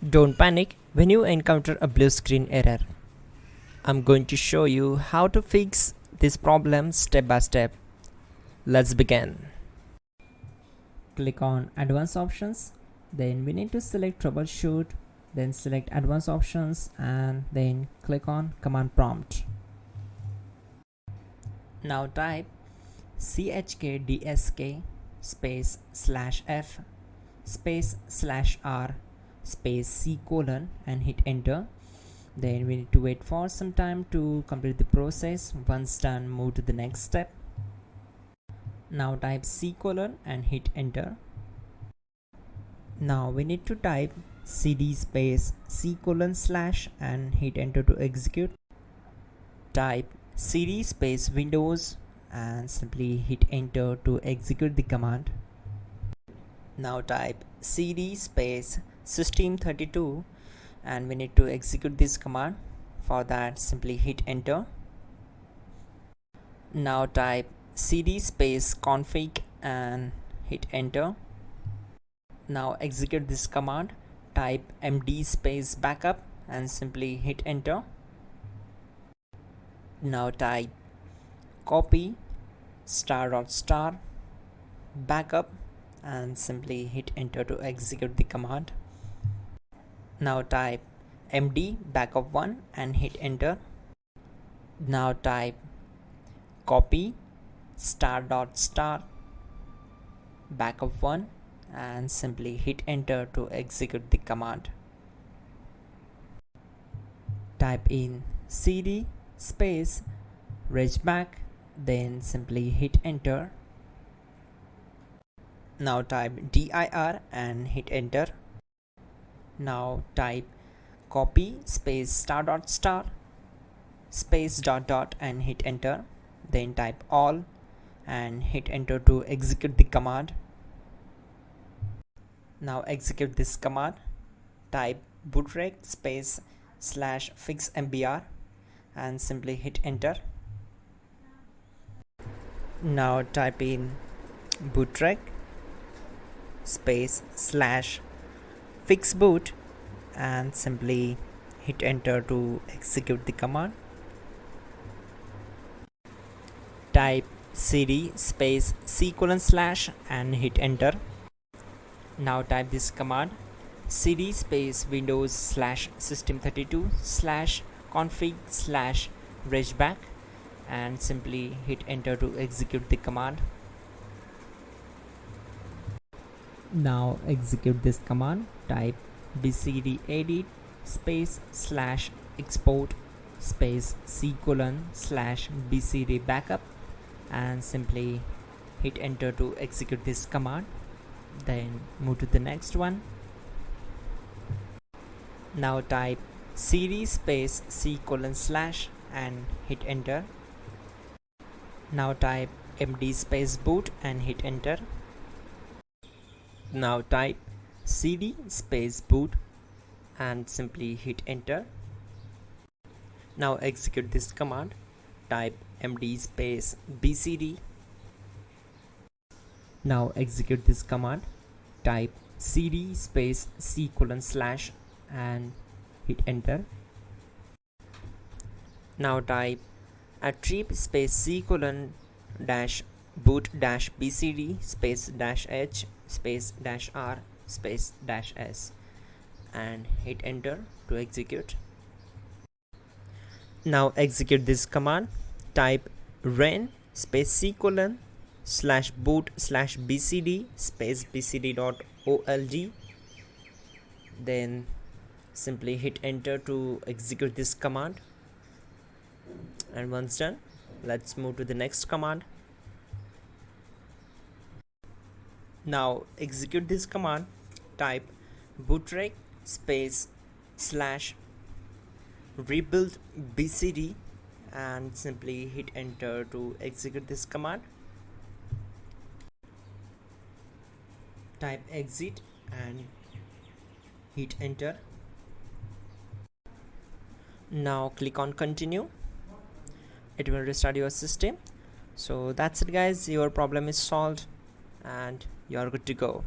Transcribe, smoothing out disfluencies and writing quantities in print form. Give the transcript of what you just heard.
Don't panic when you encounter a blue screen error. I'm going to show you how to fix this problem step by step. Let's begin. Click on Advanced Options. Then we need to select Troubleshoot. Then select Advanced Options and then click on Command Prompt. Now type chkdsk space /f space /r space c colon and hit enter. Then we need to wait for some time to complete the process. Once done, move to the next step. Now type c colon and hit enter. Now we need to type cd space c colon / and hit enter to execute. Type cd space Windows and simply hit enter to execute the command. Now type cd space system32 and we need to execute this command. For that, simply hit enter. Now type cd space config and hit enter. Now execute this command. Type md space backup and simply hit enter. Now type copy *** backup and simply hit enter to execute the command. Now type md backup1 and hit enter. Now type copy ** backup1 and simply hit enter to execute the command. Type in cd space regback, then simply hit enter. Now type dir and hit enter. Now type copy space ** space ... and hit enter. Then type all and hit enter to execute the command. Now execute this command. Type bootrec space /fixmbr and simply hit enter. Now type in bootrec space /fixboot and simply hit enter to execute the command. Type cd space c colon / and hit enter. Now type this command cd space Windows /system32 /config /regback and simply hit enter to execute the command. Now execute this command. Type bcd edit space /export space c colon /bcd backup and simply hit enter to execute this command. Then move to the next one. Now type cd space c colon / and hit enter. Now type md space boot and hit enter. Now type cd space boot and simply hit enter. Now execute this command. Type md space bcd. Now execute this command. Type cd space c colon / and hit enter. Now type attrib space c colon -boot -bcd space -h space -r space -s and hit enter to execute. Now execute this command. Type ren space c colon /boot /bcd space bcd.old. Then simply hit enter to execute this command. And once done, let's move to the next command. Now execute this command. Type bootrec space /rebuild bcd and simply hit enter to execute this command. Type exit and hit enter. Now click on continue. It will restart your system. So that's it guys, your problem is solved and you are good to go.